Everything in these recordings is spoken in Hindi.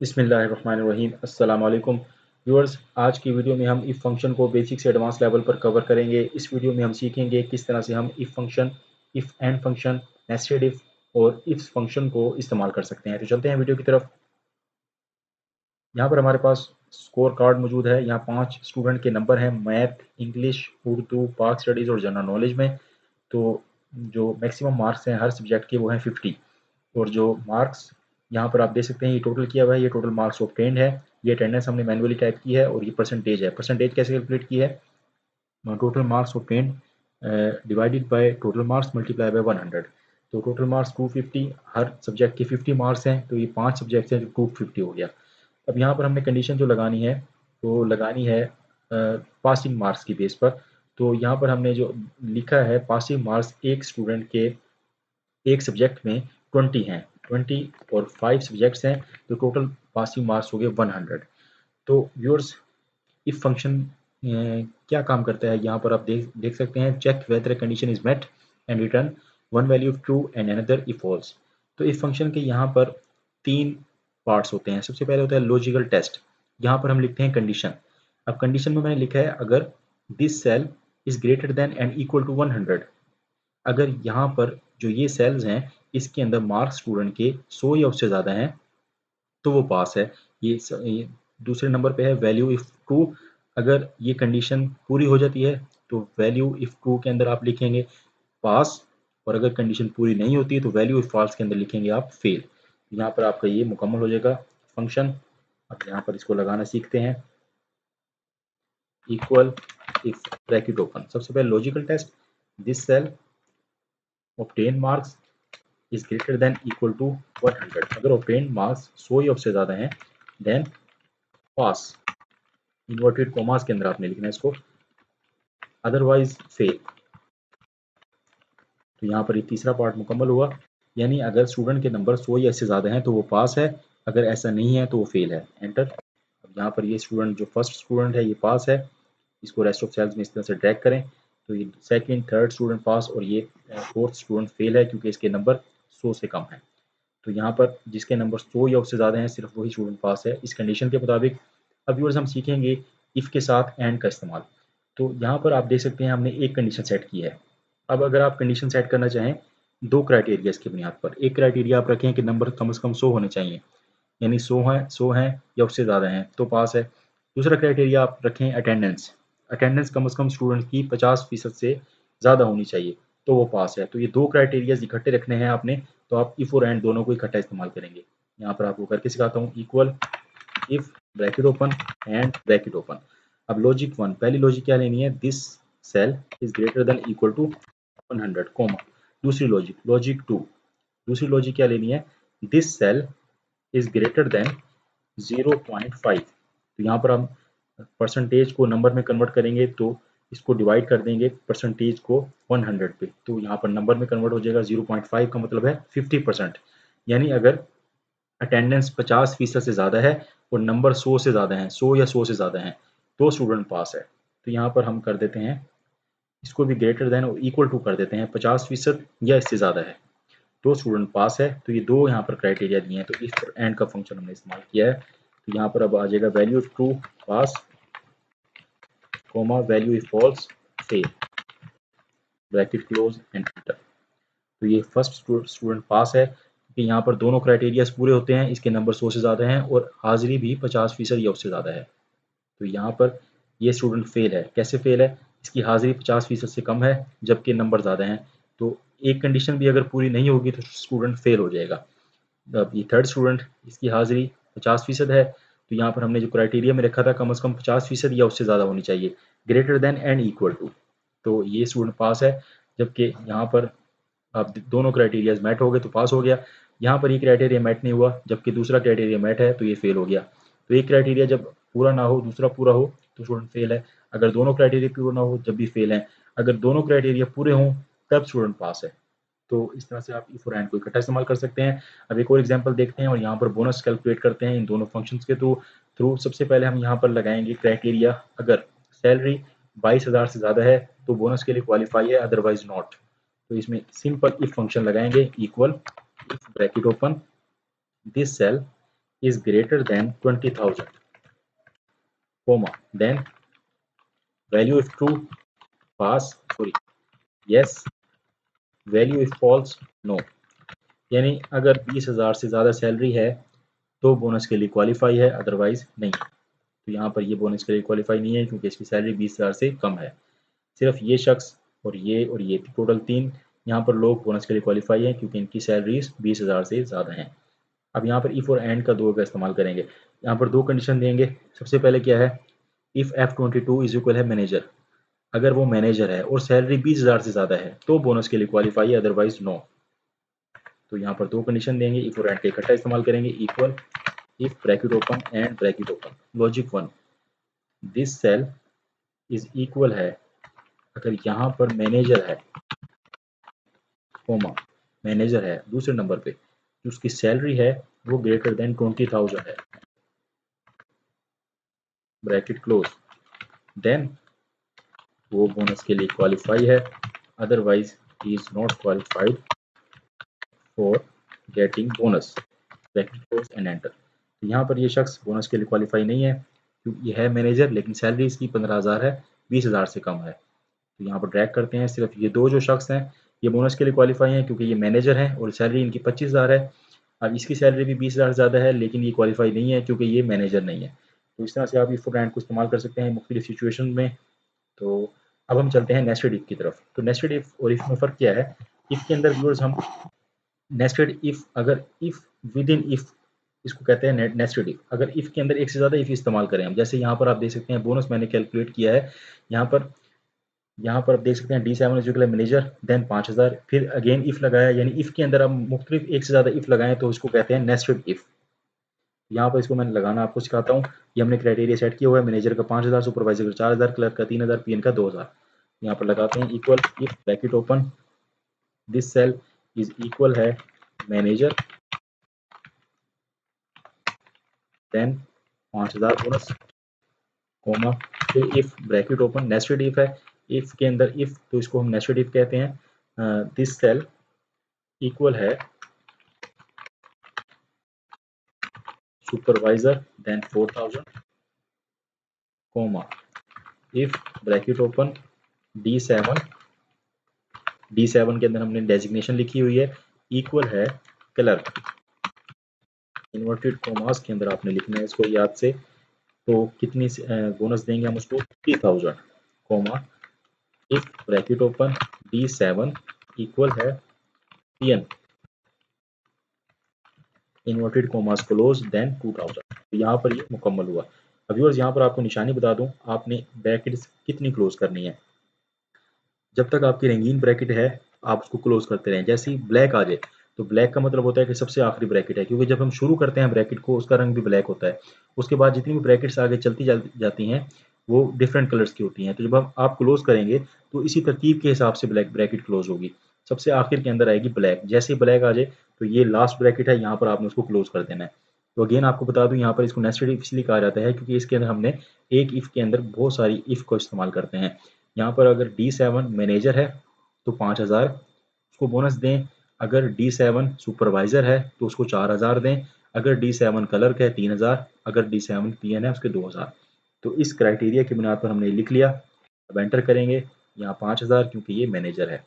बिस्मिल्लाहिर्रहमानिर्रहीम। अस्सलाम वालेकुम व्यूअर्स। आज की वीडियो में हम इफ़ फंक्शन को बेसिक से एडवांस लेवल पर कवर करेंगे। इस वीडियो में हम सीखेंगे किस तरह से हम if function, if and function, nested if और इफ फंक्शन को इस्तेमाल कर सकते हैं। तो चलते हैं वीडियो की तरफ। यहाँ पर हमारे पास स्कोर कार्ड मौजूद है। यहाँ 5 स्टूडेंट के नंबर हैं मैथ, इंग्लिश, उर्दू, पाक स्टडीज़ और जनरल नॉलेज में। तो जो मैक्सिमम मार्क्स हैं हर सब्जेक्ट के वो हैं 50 और जो मार्क्स यहाँ पर आप देख सकते हैं ये टोटल किया हुआ है, ये टोटल मार्क्स ऑब्टेन्ड है। ये अटेंडेंस हमने मैनुअली टाइप की है और ये परसेंटेज है। परसेंटेज कैसे कैलकुलेट की है? Total marks obtained divided by total marks multiply by 100। तो टोटल मार्क्स 250, हर सब्जेक्ट के 50 मार्क्स हैं, तो ये 5 सब्जेक्ट हैं जो 250 हो गया। अब यहाँ पर हमने कंडीशन जो लगानी है वो लगानी है पासिंग मार्क्स की बेस पर। तो यहाँ पर हमने जो लिखा है पासिंग मार्क्स एक स्टूडेंट के एक सब्जेक्ट में 20 हैं, 20 और 5 सब्जेक्ट्स हैं, तो टोटल पासिंग मार्क्स हो गए 100। तो व्यूअर्स, इफ फंक्शन क्या काम करता है यहाँ पर आप देख सकते हैं। Check whether condition is met and return one value of true and another if false. तो इफ फंक्शन के यहाँ पर 3 पार्ट्स होते हैं। सबसे पहले होता है लॉजिकल टेस्ट। यहाँ पर हम लिखते हैं कंडीशन। अब कंडीशन में मैंने लिखा है अगर this cell is greater than and equal to 100। अगर यहाँ पर जो ये सेल्स हैं इसके अंदर मार्क्स स्टूडेंट के 100 या उससे ज़्यादा हैं तो वो पास है। ये दूसरे नंबर पे है वैल्यू इफ ट्रू। अगर ये कंडीशन पूरी हो जाती है तो वैल्यू इफ ट्रू के अंदर आप लिखेंगे पास, और अगर कंडीशन पूरी नहीं होती है तो वैल्यू इफ फॉल्स के अंदर लिखेंगे आप फेल। यहाँ पर आपका ये मुकम्मल हो जाएगा फंक्शन। अब यहाँ पर इसको लगाना सीखते हैं। इक्वल इफ ब्रैकेट ओपन, सबसे पहले logical test, this cell obtain marks is greater than equal to 100। अगर ऑब्टेन मार्क्स 100 या उससे ज़्यादा हैं देन पास। इन्वर्टेड कॉमास के अंदर आपने लिखना है इसको, अदरवाइज फेल। तो यहाँ पर ये तीसरा पार्ट मुकम्मल हुआ, यानी अगर स्टूडेंट के नंबर 100 या इससे ज़्यादा हैं तो वो पास है, अगर ऐसा नहीं है तो वो फेल है। एंटर। अब यहाँ पर ये स्टूडेंट जो फर्स्ट स्टूडेंट है ये पास है, इसको रेस्ट ऑफ सेल्स में इस तरह से ड्रैग करें तो ये सेकंड थर्ड स्टूडेंट पास और ये फोर्थ स्टूडेंट फेल है क्योंकि इसके नंबर 100 से कम है। तो यहाँ पर जिसके नंबर 100 या उससे ज़्यादा हैं सिर्फ वही स्टूडेंट पास है इस कंडीशन के मुताबिक। अब व्यूअर्स हम सीखेंगे इफ़ के साथ एंड का इस्तेमाल। तो यहाँ पर आप देख सकते हैं हमने एक कंडीशन सेट की है। अब अगर आप कंडीशन सेट करना चाहें 2 क्राइटेरियाज की बुनियाद पर, एक क्राइटेरिया आप रखें कि नंबर कम से कम 100 होने चाहिए, यानी 100 हैं या उससे ज़्यादा हैं तो पास है। दूसरा क्राइटेरिया आप रखें अटेंडेंस, अटेंडेंस कम से कम स्टूडेंट की 50% से ज़्यादा होनी चाहिए तो वो पास है। तो ये 2 क्राइटेरियाज इकट्ठे रखने हैं आपने, तो आप इफ और एंड दोनों को इकट्ठा इस्तेमाल करेंगे। यहाँ पर आपको करके सिखाता हूँ। Equal if bracket open and bracket open. अब लॉजिक 1, पहली लॉजिक क्या लेनी है, this cell is greater than equal to 100 comma. दूसरी लॉजिक, लॉजिक 2, दूसरी लॉजिक क्या लेनी है, this cell is greater than 0.5। तो यहाँ पर हम परसेंटेज को नंबर में कन्वर्ट करेंगे तो इसको डिवाइड कर देंगे परसेंटेज को 100 पे, तो यहाँ पर नंबर में कन्वर्ट हो जाएगा। 0.5 का मतलब है 50%, यानी अगर अटेंडेंस 50% से ज़्यादा है और नंबर 100 से ज़्यादा है, 100 या 100 से ज़्यादा हैं तो स्टूडेंट पास है। तो यहाँ पर हम कर देते हैं इसको भी ग्रेटर देन और इक्वल टू कर देते हैं 50% या इससे ज़्यादा है तो स्टूडेंट पास है। तो ये दो यहाँ पर क्राइटेरिया दिए हैं, तो इफ एंड का फंक्शन हमने इस्तेमाल किया है। तो यहाँ पर अब आ जाएगा value if true pass comma value if false fail, bracket close and enter. तो ये फर्स्ट स्टूडेंट पास है क्योंकि यहाँ पर दोनों क्राइटेरियाज पूरे होते हैं, इसके नंबर 100 से ज़्यादा हैं और हाजिरी भी 50% या उससे ज़्यादा है। तो यहाँ पर ये स्टूडेंट फेल है। कैसे फेल है, इसकी हाजिरी 50% से कम है जबकि नंबर ज़्यादा हैं, तो एक कंडीशन भी अगर पूरी नहीं होगी तो स्टूडेंट फेल हो जाएगा। अब ये थर्ड स्टूडेंट, इसकी हाजिरी 50% है, तो यहाँ पर हमने जो क्राइटेरिया में रखा था कम से कम 50% या उससे ज़्यादा होनी चाहिए, greater than and equal to, तो ये स्टूडेंट पास है। जबकि यहाँ पर अब दोनों क्राइटेरियाज मैट हो गए तो पास हो गया। यहाँ पर ये क्राइटेरिया मैट नहीं हुआ जबकि दूसरा क्राइटेरिया मैट है तो ये फेल हो गया। तो एक क्राइटेरिया जब पूरा ना हो दूसरा पूरा हो तो स्टूडेंट फेल है, अगर दोनों क्राइटेरिया पूरा ना हो जब भी फेल है, अगर दोनों क्राइटेरिया पूरे हों तब स्टूडेंट पास है। तो इस तरह से आप इफ और एंड को इकट्ठा इस्तेमाल कर सकते हैं। अब एक और एग्जांपल देखते हैं और यहाँ पर बोनस कैलकुलेट करते हैं इन दोनों फंक्शंस के थ्रू। सबसे पहले हम यहाँ पर लगाएंगे क्राइटेरिया, अगर सैलरी 22,000 से ज़्यादा है तो बोनस के लिए क्वालिफाई है, अदरवाइज नॉट। तो इसमें सिंपल इफ फंक्शन लगाएंगे, equal if bracket open this cell is greater than 20,000, comma, then value if true, pass, sorry, yes, value if false, no. यानी अगर 20,000 से ज़्यादा सैलरी है तो बोनस के लिए क्वालिफाई है, अदरवाइज नहीं। तो यहाँ पर ये बोनस के लिए क्वालिफाई नहीं है क्योंकि इसकी सैलरी 20,000 से कम है। सिर्फ ये शख्स और ये टोटल 3 यहाँ पर लोग बोनस के लिए क्वालिफाई हैं क्योंकि इनकी सैलरीज 20,000 से ज़्यादा हैं। अब यहाँ पर इफ़ और एंड का दो का इस्तेमाल करेंगे। यहाँ पर दो कंडीशन देंगे। सबसे पहले क्या है, इफ़ F22 इज इक्वल है मैनेजर, अगर वो मैनेजर है और सैलरी 20,000 से ज़्यादा है तो बोनस के लिए क्वालिफाई है, अदरवाइज नो। तो यहाँ पर दो कंडीशन देंगे, इफ़ और एंड का इकट्ठा इस्तेमाल करेंगे। Equal, if bracket open and bracket open, logic 1, this cell is equal है, अगर यहाँ पर मैनेजर है, कोमा, मैनेजर है दूसरे नंबर पे, जो उसकी सैलरी है वो ग्रेटर देन 20,000 है, ब्रैकेट क्लोज, देन वो बोनस के लिए क्वालिफाई है, otherwise he is not qualified for getting bonus, bracket close and enter. तो यहाँ पर ये शख्स बोनस के लिए क्वालिफाई नहीं है क्योंकि ये है मैनेजर लेकिन सैलरी इसकी 15,000 है, 20,000 से कम है। तो यहाँ पर ड्रैग करते हैं, सिर्फ ये दो जो शख्स हैं ये बोनस के लिए क्वालिफाई हैं क्योंकि ये मैनेजर हैं और सैलरी इनकी 25,000 है। अब इसकी सैलरी भी 20,000 ज़्यादा है लेकिन ये क्वालिफाई नहीं है क्योंकि ये मैनेजर नहीं है। तो इस तरह से आप इफ और एंड को इस्तेमाल कर सकते हैं मुख्तलिफ सिचुएशन में। तो अब हम चलते हैं नेस्टेड इफ की तरफ। तो नेस्टेड इफ और इफ में फ़र्क क्या है, इफ के अंदर व्यूअर्स हम नेस्टेड इफ, अगर इफ विद इन इफ, इसको कहते हैं नेस्टेड इफ। अगर इफ के अंदर एक से ज़्यादा इफ इस्तेमाल करें हम, जैसे यहाँ पर आप देख सकते हैं बोनस मैंने कैलकुलेट किया है, यहाँ पर आप देख सकते हैं D7 is equal manager then 5,000, फिर अगेन इफ लगाया, यानी इफ के अंदर आप मुख्तलिफ एक से ज़्यादा इफ लगाएं तो इसको कहते हैं नेस्टेड इफ। यहाँ पर इसको मैंने लगाना आपको सिखाता हूँ। ये हमने क्राइटेरिया सेट किया हुआ है, मैनेजर का 5,000, सुपरवाइजर का 4,000, क्लर्क का 3,000, पीएन का 2,000। यहाँ पर लगाते हैं equal, if bracket open, this cell is equal है मैनेजर देन 5,000 बोनस, कोमा, फिर if bracket open, nested if है, इफ के अंदर इफ तो इसको हम नेस्टेड इफ कहते हैं। दिस सेल इक्वल है supervisor then 4,000, comma, if bracket open D7, D7 के अंदर हमने डेजिग्नेशन लिखी हुई है, इक्वल है क्लर्क, इन्वर्टेड कोमास के अंदर आपने लिखना है इसको याद से। तो कितनी बोनस देंगे हम उसको, 3,000, comma, if bracket open D7 equal है PN, inverted commas close then 2,000। तो यहाँ पर ये मुकम्मल हुआ। अब व्यूअर्स यहाँ पर आपको निशानी बता दूं, आपने ब्रैकेट्स कितनी क्लोज करनी है। जब तक आपकी रंगीन ब्रैकेट है आप उसको क्लोज करते रहें, जैसे ही ब्लैक आ जाए तो ब्लैक का मतलब होता है कि सबसे आखिरी ब्रैकेट है, क्योंकि जब हम शुरू करते हैं ब्रैकेट को उसका रंग भी ब्लैक होता है। उसके बाद जितनी भी ब्रैकेट्स आगे चलती जाती हैं वो डिफरेंट कलर्स की होती हैं। तो जब आप क्लोज करेंगे तो इसी तरतीब के हिसाब से ब्लैक ब्रैकेट क्लोज होगी। सबसे आखिर के अंदर आएगी ब्लैक, जैसे ही ब्लैक आ जाए तो ये लास्ट ब्रैकेट है, यहाँ पर आपने उसको क्लोज कर देना है। तो अगेन आपको बता दूं, यहाँ पर इसको नेस्टेड इफ इसलिए कहा जाता है क्योंकि इसके अंदर हमने एक इफ के अंदर बहुत सारी इफ को इस्तेमाल करते हैं। यहाँ पर अगर D7 मैनेजर है तो 5,000 उसको बोनस दें, अगर D7 सुपरवाइजर है तो उसको 4,000 दें, अगर D7 क्लर्क है 3,000, अगर D7 पीएन है उसके 2,000। तो इस क्राइटेरिया की बुनियाद पर हमने लिख लिया। अब एंटर करेंगे, यहाँ 5,000 क्योंकि ये मैनेजर है।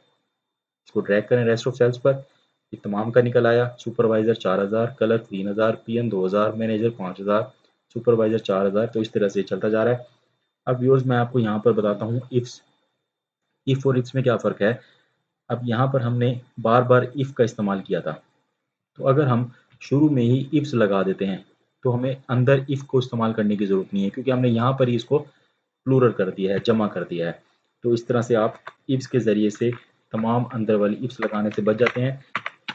इसको ड्रैग करें रेस्ट ऑफ सेल्स पर, ये तमाम का निकल आया। Supervisor 4,000, clerk 3,000, PN 2,000, manager 5,000, supervisor 4,000। तो इस तरह से चलता जा रहा है। अब व्यूअर्स मैं आपको यहाँ पर बताता हूँ इफ्स, इफ और इफ्स में क्या फ़र्क है। अब यहाँ पर हमने बार बार इफ़ का इस्तेमाल किया था, तो अगर हम शुरू में ही इफ्स लगा देते हैं तो हमें अंदर इफ़ को इस्तेमाल करने की ज़रूरत नहीं है, क्योंकि हमने यहाँ पर ही इसको प्लूरल कर दिया है, जमा कर दिया है। तो इस तरह से आप इफ्स के ज़रिए से तमाम अंदर वाली इफ्स लगाने से बच जाते हैं।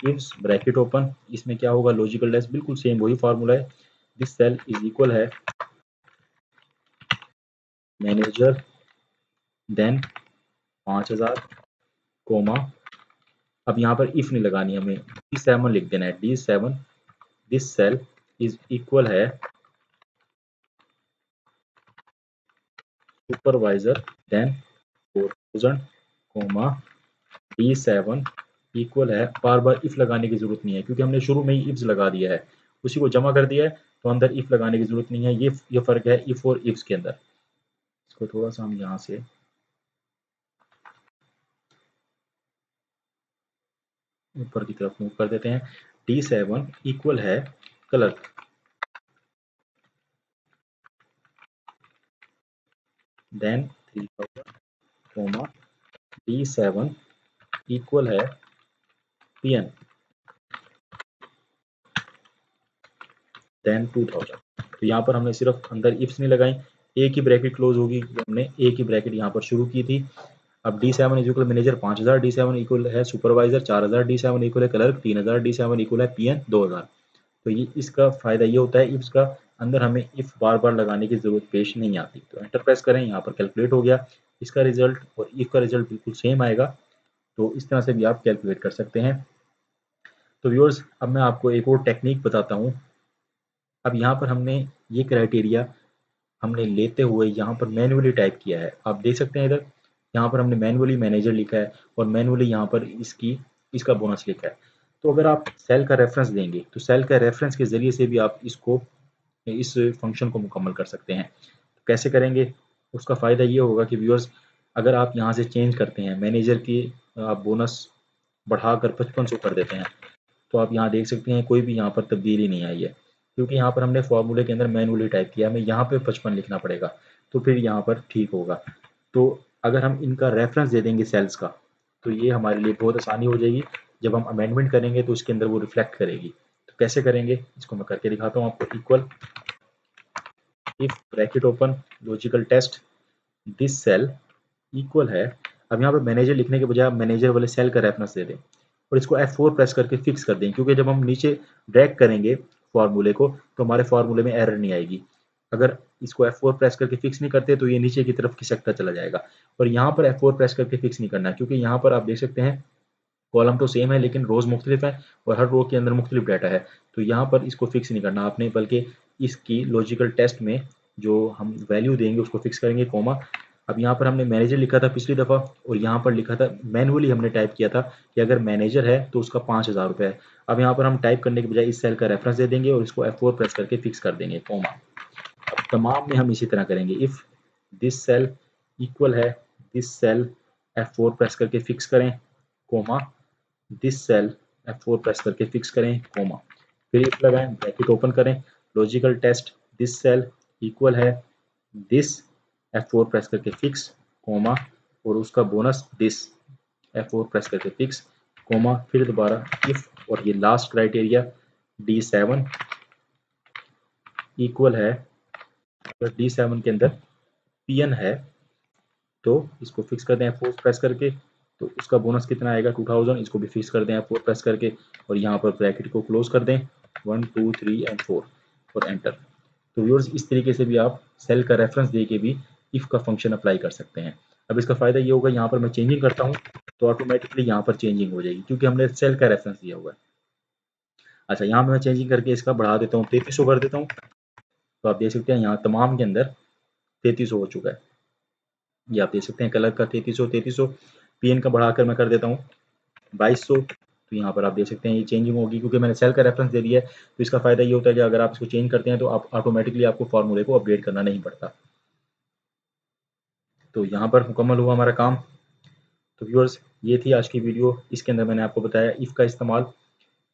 इफ्स ब्रैकेट ओपन, इसमें क्या होगा, लॉजिकल लेस, बिल्कुल सेम वही फार्मूला है। दिस सेल इज इक्वल है मैनेजर देन 5,000, कोमा, अब यहाँ पर इफ नहीं लगानी, हमें D7 लिख देना है। D7, this cell is equal है supervisor then 4,000, comma, D7 equal है, बार बार इफ लगाने की जरूरत नहीं है क्योंकि हमने शुरू में ही इफ्स लगा दिया है। उसी को जमा कर दिया है, तो अंदर इफ लगाने की जरूरत नहीं है। ये फर्क है इफ और इफ्स के अंदर। इसको थोड़ा सा हम यहाँ से ऊपर की तरफ मूव कर देते हैं। D7 इक्वल है कलर, देन 3000 D7 इक्वल है PN, देन 2000। तो यहाँ पर हमने सिर्फ अंदर इफ्स नहीं लगाई, एक ही ब्रैकेट क्लोज होगी, हमने एक ही ब्रैकेट यहाँ पर शुरू की थी। अब D7 equal manager 5000, D7 equal है सुपरवाइजर 4000, D7 इक्वल है क्लर्क 3000, D7 इक्वल है PN 2000। तो ये इसका फायदा ये होता है इफ्स का, अंदर हमें इफ बार बार लगाने की जरूरत पेश नहीं आती। तो एंटर प्रेस करें, यहाँ पर कैलकुलेट हो गया इसका रिजल्ट, और इफ का रिजल्ट बिल्कुल सेम आएगा। तो इस तरह से भी आप कैलकुलेट कर सकते हैं। तो व्यूअर्स, अब मैं आपको एक और टेक्निक बताता हूँ। अब यहाँ पर हमने ये क्राइटेरिया हमने लेते हुए यहाँ पर मैन्युअली टाइप किया है। आप देख सकते हैं इधर, यहाँ पर हमने मैन्युअली मैनेजर लिखा है और मैन्युअली यहाँ पर इसका बोनस लिखा है। तो अगर आप सेल का रेफरेंस देंगे तो सेल का रेफरेंस के जरिए से भी आप इस फंक्शन को मुकम्मल कर सकते हैं। तो कैसे करेंगे, उसका फ़ायदा ये होगा कि व्यूअर्स, अगर आप यहाँ से चेंज करते हैं मैनेजर की, आप बोनस बढ़ाकर 5500 कर देते हैं, तो आप यहाँ देख सकते हैं कोई भी यहाँ पर तब्दीली नहीं आई है, क्योंकि यहाँ पर हमने फॉर्मूले के अंदर मैनुअली टाइप किया, हमें यहाँ पे 55 लिखना पड़ेगा, तो फिर यहाँ पर ठीक होगा। तो अगर हम इनका रेफरेंस दे देंगे सेल्स का, तो ये हमारे लिए बहुत आसानी हो जाएगी। जब हम अमेंडमेंट करेंगे तो उसके अंदर वो रिफ्लेक्ट करेगी। तो कैसे करेंगे, इसको मैं करके दिखाता हूँ आपको। Equal if bracket open logical test this cell equal है, अब यहाँ पर मैनेजर लिखने के बजाय आप मैनेजर वाले सेल का रेफरेंस दे दें और इसको F4 प्रेस करके फिक्स कर दें, क्योंकि जब हम नीचे ड्रैग करेंगे फॉर्मूले को तो हमारे फॉर्मूले में एरर नहीं आएगी। अगर इसको F4 प्रेस करके फिक्स नहीं करते तो ये नीचे की तरफ खिसकता चला जाएगा। और यहाँ पर F4 प्रेस करके फिक्स नहीं करना, क्योंकि यहाँ पर आप देख सकते हैं कॉलम तो सेम है लेकिन रोज मुख्तलिफ है और हर रो के अंदर मुख्तलिफ डाटा है। तो यहाँ पर इसको फिक्स नहीं करना आपने, बल्कि इसकी लॉजिकल टेस्ट में जो हम वैल्यू देंगे उसको फिक्स करेंगे, कोमा। अब यहाँ पर हमने मैनेजर लिखा था पिछली दफ़ा और यहाँ पर लिखा था, मैनुअली हमने टाइप किया था कि अगर मैनेजर है तो उसका 5000 रुपये है। अब यहाँ पर हम टाइप करने के बजाय इस सेल का रेफरेंस दे देंगे और इसको F4 प्रेस करके फिक्स कर देंगे, कोमा। अब तमाम में हम इसी तरह करेंगे। इफ़ दिस सेल इक्वल है दिस सेल, F4 प्रेस करके फिक्स करें, comma, this cell, F4 press करके फिक्स करें, कोमा, फिर इफ लगाएं, ब्रैकेट ओपन करें, logical test this cell equal है दिस, F4 प्रेस करके फिक्स, कोमा, और उसका बोनस दिस, F4 प्रेस करके फिक्स, कोमा, फिर दोबारा इफ, और ये लास्ट क्राइटेरिया D7 इक्वल है, अगर D7 के अंदर PN है तो इसको फिक्स कर दें F4 प्रेस करके, तो उसका बोनस कितना आएगा 2000, इसको भी फिक्स कर दें F4 प्रेस करके और यहाँ पर ब्रैकेट को क्लोज कर दें 1 2 3 एंड 4 और एंटर। तो व्यूअर्स, इस तरीके से भी आप सेल का रेफरेंस दे के भी इफ का फंक्शन अप्लाई कर सकते हैं। अब इसका फायदा ये होगा, यहाँ पर मैं चेंजिंग करता हूँ तो ऑटोमेटिकली यहाँ पर चेंजिंग हो जाएगी, क्योंकि हमने सेल का रेफरेंस दिया हुआ है। अच्छा, यहाँ पर मैं चेंजिंग करके इसका बढ़ा देता हूँ, 3300 कर देता हूँ। तो आप देख सकते हैं यहाँ तमाम के अंदर 3300 हो चुका है। ये आप देख सकते हैं कलर का 3300, PN का बढ़ाकर मैं कर देता हूँ 2200। तो यहाँ पर आप देख सकते हैं ये चेंजिंग होगी, क्योंकि मैंने सेल का रेफरेंस दे दिया है। तो इसका फायदा ये होता है कि अगर आप इसको चेंज करते हैं तो आप ऑटोमेटिकली आपको फॉर्मूले को अपडेट करना नहीं पड़ता। तो यहाँ पर मुकम्मल हुआ हमारा काम। तो व्यूअर्स, ये थी आज की वीडियो। इसके अंदर मैंने आपको बताया इफ़ का इस्तेमाल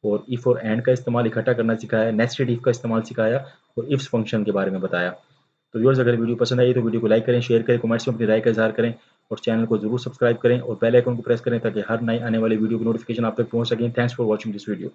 और इफ़ और एंड का इस्तेमाल इकट्ठा करना सिखाया, नेस्टेड इफ़ का इस्तेमाल सिखाया और इफ्स फंक्शन के बारे में बताया। तो व्यूअर्स, अगर वीडियो पसंद आई तो वीडियो को लाइक करें, शेयर करें, कमेंट्स में अपनी राय का इज़हार करें और चैनल को जरूर सब्सक्राइब करें और बेल आइकन को प्रेस करें ताकि हर नई आने वाली वीडियो की नोटिफिकेशन आप तक पहुंच सकें। Thanks for watching this video.